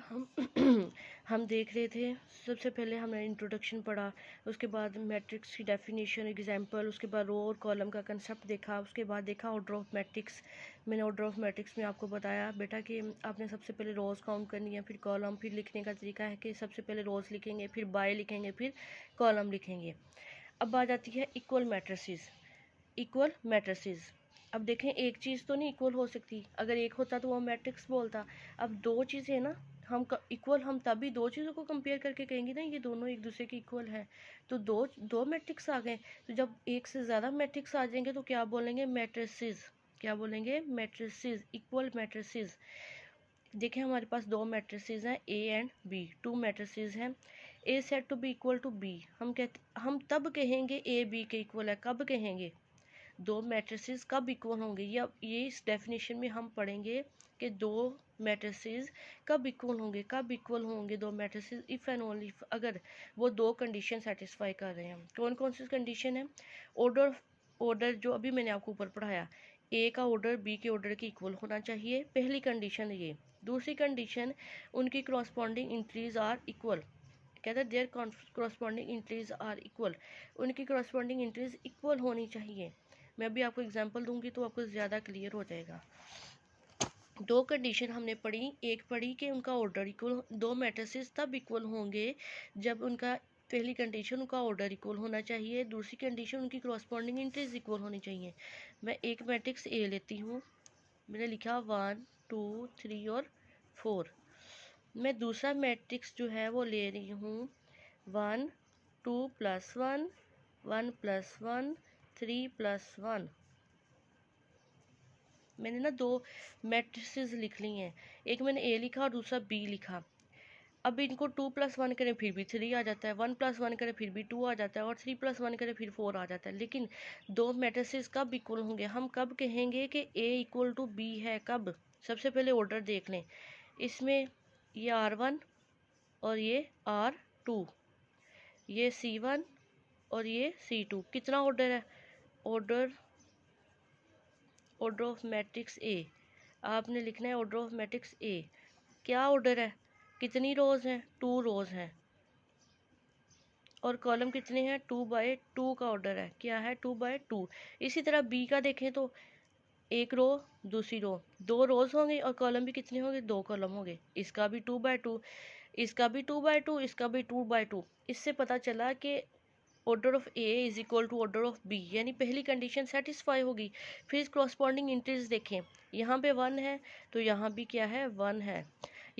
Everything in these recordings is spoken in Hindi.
हम हम देख रहे थे। सबसे पहले हमने इंट्रोडक्शन पढ़ा, उसके बाद मैट्रिक्स की डेफिनेशन, एग्जांपल, उसके बाद रो और कॉलम का कंसेप्ट देखा, उसके बाद देखा ऑर्डर ऑफ मैट्रिक्स। मैंने ऑर्डर ऑफ मैट्रिक्स में आपको बताया बेटा कि आपने सबसे पहले रोज़ काउंट करनी है, फिर कॉलम, फिर लिखने का तरीका है कि सबसे पहले रोज़ लिखेंगे, फिर बाय लिखेंगे, फिर कॉलम लिखेंगे। अब आ जाती है इक्वल मैट्रिसेस। इक्वल मैट्रिसेस, अब देखें एक चीज़ तो नहीं इक्वल हो सकती, अगर एक होता तो वो मैट्रिक्स बोलता। अब दो चीज़ें ना, हम इक्वल हम तभी दो चीज़ों को कंपेयर करके कहेंगे ना ये दोनों एक दूसरे के इक्वल है। तो दो दो मैट्रिक्स आ गए, तो जब एक से ज़्यादा मैट्रिक्स आ जाएंगे तो क्या बोलेंगे? मैट्रिसेस। क्या बोलेंगे? Matrices, equal matrices. देखें हमारे पास दो मैट्रिसेस हैं A and B, two matrices हैं। A set to B equal to B, हम तब कहेंगे ए बी के इक्वल है। कब कहेंगे? दो मैट्रिसेस कब इक्वल होंगे, या ये इस डेफिनेशन में हम पढ़ेंगे कि दो मैट्रिसेस कब इक्वल होंगे। कब इक्वल होंगे दो मैट्रिसेस? इफ़ एंड ओनली अगर वो दो कंडीशन सेटिस्फाई कर रहे हैं। कौन कौन सी कंडीशन है? ऑर्डर जो अभी मैंने आपको ऊपर पढ़ाया, ए का ऑर्डर बी के ऑर्डर के इक्वल होना चाहिए, पहली कंडीशन ये। दूसरी कंडीशन, उनकी करस्पॉन्डिंग इंट्रीज आर इक्वल। कहते हैं their corresponding entries are equal, उनकी करस्पॉन्डिंग इंट्रीज इक्वल होनी चाहिए। मैं भी आपको एग्जांपल दूंगी तो आपको ज़्यादा क्लियर हो जाएगा। दो कंडीशन हमने पढ़ी, एक पढ़ी कि उनका ऑर्डर इक्वल, दो मैट्रिसेस तब इक्वल होंगे जब उनका, पहली कंडीशन उनका ऑर्डर इक्वल होना चाहिए, दूसरी कंडीशन उनकी करस्पॉन्डिंग इंट्रीज इक्वल होनी चाहिए। मैं एक मैट्रिक्स ए लेती हूँ, मैंने लिखा 1 2 3 और 4। मैं दूसरा मैट्रिक्स जो है वो ले रही हूँ 1 2 + 1 1 + 1 3 + 1। मैंने ना दो मैट्रिसेस लिख ली हैं, एक मैंने ए लिखा और दूसरा बी लिखा। अब इनको 2 + 1 करें फिर भी 3 आ जाता है, 1 + 1 करें फिर भी 2 आ जाता है, और 3 + 1 करें फिर 4 आ जाता है। लेकिन दो मैट्रिसेस कब इक्वल होंगे? हम कब कहेंगे कि ए इक्वल टू बी है? कब? सबसे पहले ऑर्डर देख लें, इसमें ये R1 और ये R2, ये C1 और ये C2। कितना ऑर्डर है? Order order of matrix A, आपने लिखना है ऑर्डर ऑफ मैट्रिक्स ए। क्या ऑर्डर है? कितनी रोज़ हैं? 2 रोज़ हैं। और कॉलम कितने हैं? 2/2 का ऑर्डर है। क्या है? 2/2। इसी तरह बी का देखें तो एक रो, दूसरी रो, दो रोज़ होंगे और कॉलम भी कितने होंगे? 2 कॉलम होंगे। इसका भी 2/2, इसका भी 2/2, इसका भी 2/2। इससे पता चला कि order of A is equal to order of B, यानी पहली कंडीशन सेटिस्फाई होगी। फिर करस्पॉन्डिंग इंट्रीज देखें, यहाँ पे 1 है तो यहाँ भी क्या है? 1 है।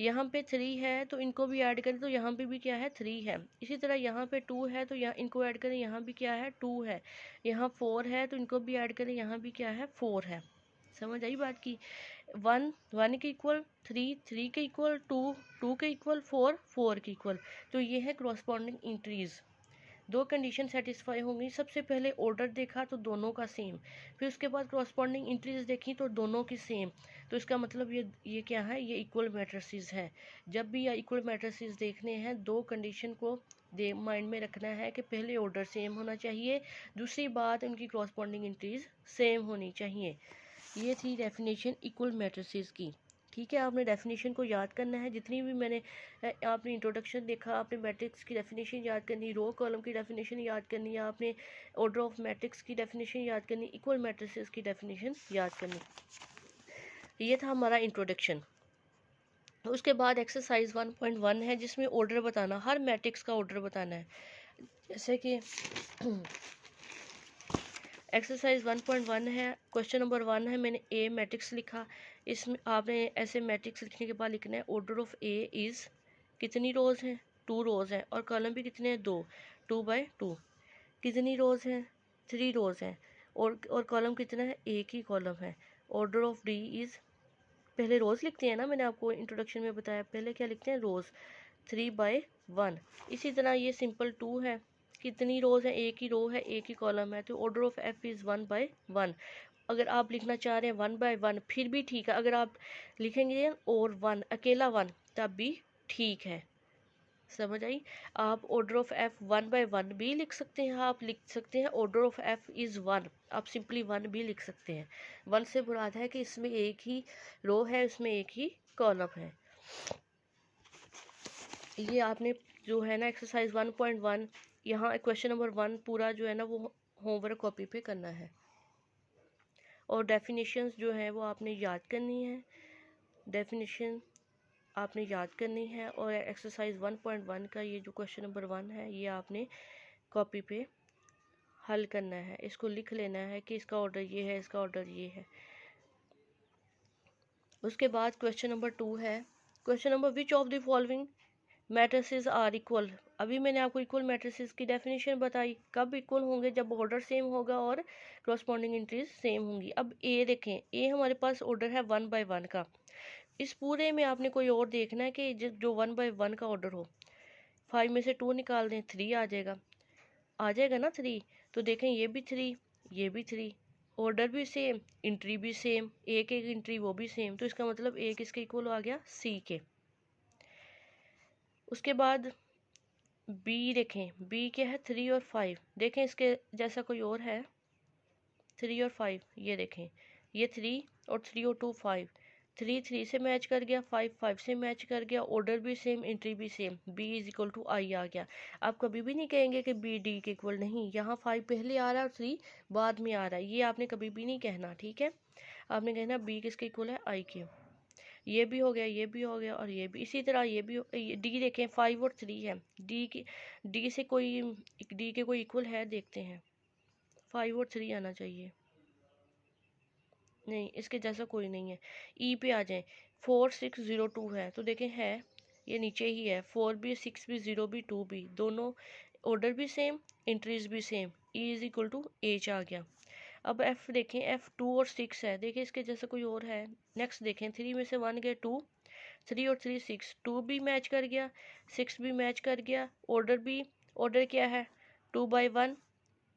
यहाँ पे 3 है तो इनको भी ऐड करें तो यहाँ पे भी क्या है? 3 है। इसी तरह यहाँ पे 2 है तो यहाँ इनको ऐड करें, यहाँ भी क्या है? 2 है। यहाँ 4 है तो इनको भी ऐड करें, यहाँ भी क्या है? 4 है। समझ आई बात की? 1 1 के इक्वल, 3 3 के इक्वल, 2 2 के इक्वल, 4 4 के इक्वल। तो ये है करस्पॉन्डिंग इंट्रीज। दो कंडीशन सेटिस्फाई होंगी। सबसे पहले ऑर्डर देखा तो दोनों का सेम, फिर उसके बाद करस्पॉन्डिंग इंट्रीज देखी तो दोनों की सेम। तो इसका मतलब ये क्या है? ये इक्वल मैट्रिसेस है। जब भी ये इक्वल मैट्रिसेस देखने हैं, दो कंडीशन को माइंड में रखना है कि पहले ऑर्डर सेम होना चाहिए, दूसरी बात उनकी करस्पॉन्डिंग इंट्रीज सेम होनी चाहिए। ये थी डेफिनेशन इक्वल मैट्रिसेस की। ठीक है, आपने डेफिनेशन को याद करना है। जितनी भी मैंने आपने इंट्रोडक्शन देखा, आपने मैट्रिक्स की डेफिनेशन याद करनी, रो कॉलम की डेफिनेशन याद करनी, या आपने ऑर्डर ऑफ मैट्रिक्स की डेफिनेशन याद करनी, इक्वल मैट्रिसेस की डेफिनेशन याद करनी। ये था हमारा इंट्रोडक्शन। उसके बाद एक्सरसाइज 1.1 है जिसमें ऑर्डर बताना, हर मैट्रिक्स का ऑर्डर बताना है। जैसे कि एक्सरसाइज 1.1 है, क्वेश्चन नंबर 1 है, मैंने ए मैट्रिक्स लिखा। इसमें आपने ऐसे मैट्रिक्स लिखने के बाद लिखना है ऑर्डर ऑफ ए इज़, कितनी रोज़ हैं? 2 रोज़ हैं, और कॉलम भी कितने हैं? 2 2/2। कितनी रोज़ हैं? 3 रोज़ हैं, और कॉलम कितना है? एक ही कॉलम है। ऑर्डर ऑफ डी इज़, पहले रोज़ लिखते हैं ना, मैंने आपको इंट्रोडक्शन में बताया, पहले क्या लिखते हैं? रोज़। 3/1। इसी तरह ये सिंपल 2 है, कितनी रोज़ है? एक ही रो है, एक ही कॉलम है, तो ऑर्डर ऑफ एफ इज़ 1/1। अगर आप लिखना चाह रहे हैं 1/1 फिर भी ठीक है, अगर आप लिखेंगे और 1 अकेला 1 तब भी ठीक है। समझ आई? आप ऑर्डर ऑफ एफ 1/1 भी लिख सकते हैं, आप लिख सकते हैं ऑर्डर ऑफ एफ इज़ 1, आप सिंपली 1 भी लिख सकते हैं। 1 से मुराद है कि इसमें एक ही रो है, इसमें एक ही कॉलम है। ये आपने जो है ना एक्सरसाइज 1.1 यहाँ क्वेश्चन नंबर 1 पूरा जो है ना वो होमवर्क कॉपी पे करना है, और डेफिनेशंस जो है वो आपने याद करनी है, डेफिनेशन आपने याद करनी है। और एक्सरसाइज 1.1 का ये जो क्वेश्चन नंबर 1 है ये आपने कॉपी पे हल करना है, इसको लिख लेना है कि इसका ऑर्डर ये है, इसका ऑर्डर ये है। उसके बाद क्वेश्चन नंबर 2 है, question number which of the following matrices are equal. अभी मैंने आपको इक्वल मैट्रिसेस की डेफिनेशन बताई, कब इक्वल होंगे, जब ऑर्डर सेम होगा और करस्पॉन्डिंग एंट्रीज सेम होंगी। अब ए देखें, ए हमारे पास ऑर्डर है 1 बाय 1 का। इस पूरे में आपने कोई और देखना है कि जो 1 बाय 1 का ऑर्डर हो। 5 में से 2 निकाल दें, 3 आ जाएगा ना 3। तो देखें ये भी 3, ये भी 3, ऑर्डर भी सेम, एंट्री भी सेम, एक एक एंट्री वो भी सेम, तो इसका मतलब ए किसके इक्वल आ गया, सी के। उसके बाद बी देखें, बी क्या है 3 और 5, देखें इसके जैसा कोई और है 3 और 5, ये देखें ये 3 और 3 और 2 5, 3 3 से मैच कर गया, 5 5 से मैच कर गया, ऑर्डर भी सेम, एंट्री भी same, B is equal to I आ गया। आप कभी भी नहीं कहेंगे कि बी डी के इक्वल, नहीं, यहाँ 5 पहले आ रहा है और 3 बाद में आ रहा है, ये आपने कभी भी नहीं कहना, ठीक है। आपने कहना बी किसके इक्वल है, आई के। ये भी हो गया, ये भी हो गया, और ये भी इसी तरह, ये भी डी देखें 5 और 3 है, डी की डी से कोई डी के कोई इक्वल है, देखते हैं 5 और 3 आना चाहिए, नहीं इसके जैसा कोई नहीं है। ई पे आ जाए, 4 6 0 2 है, तो देखें है, ये नीचे ही है, 4 भी 6 भी 0 भी 2 भी, दोनों ऑर्डर भी सेम, एंट्रीज भी same, E is equal to H आ गया। अब एफ देखें, एफ 2 और 6 है, देखिए इसके जैसा कोई और है। नेक्स्ट देखें, 3 में से 1 गया 2, 3 और 3 6, 2 भी मैच कर गया, 6 भी मैच कर गया, ऑर्डर भी, ऑर्डर क्या है 2 बाई 1,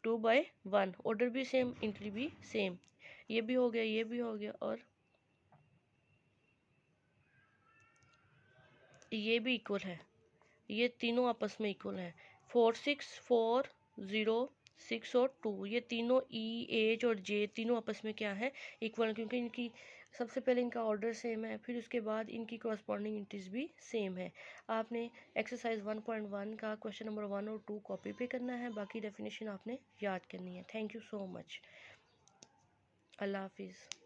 2 बाई 1, ऑर्डर भी सेम, एंट्री भी सेम, ये भी हो गया, ये भी हो गया, और ये भी इक्वल है, ये तीनों आपस में इक्वल है। 4 6 4 0 6 और 2, ये तीनों ई एच और जे तीनों आपस में क्या है, इक्वल, क्योंकि इनकी सबसे पहले इनका ऑर्डर सेम है, फिर उसके बाद इनकी कॉरस्पॉन्डिंग एंट्रीज भी सेम है। आपने एक्सरसाइज 1.1 का क्वेश्चन नंबर 1 और 2 कॉपी पे करना है, बाकी डेफिनेशन आपने याद करनी है। Thank you so much. अल्लाह हाफिज़।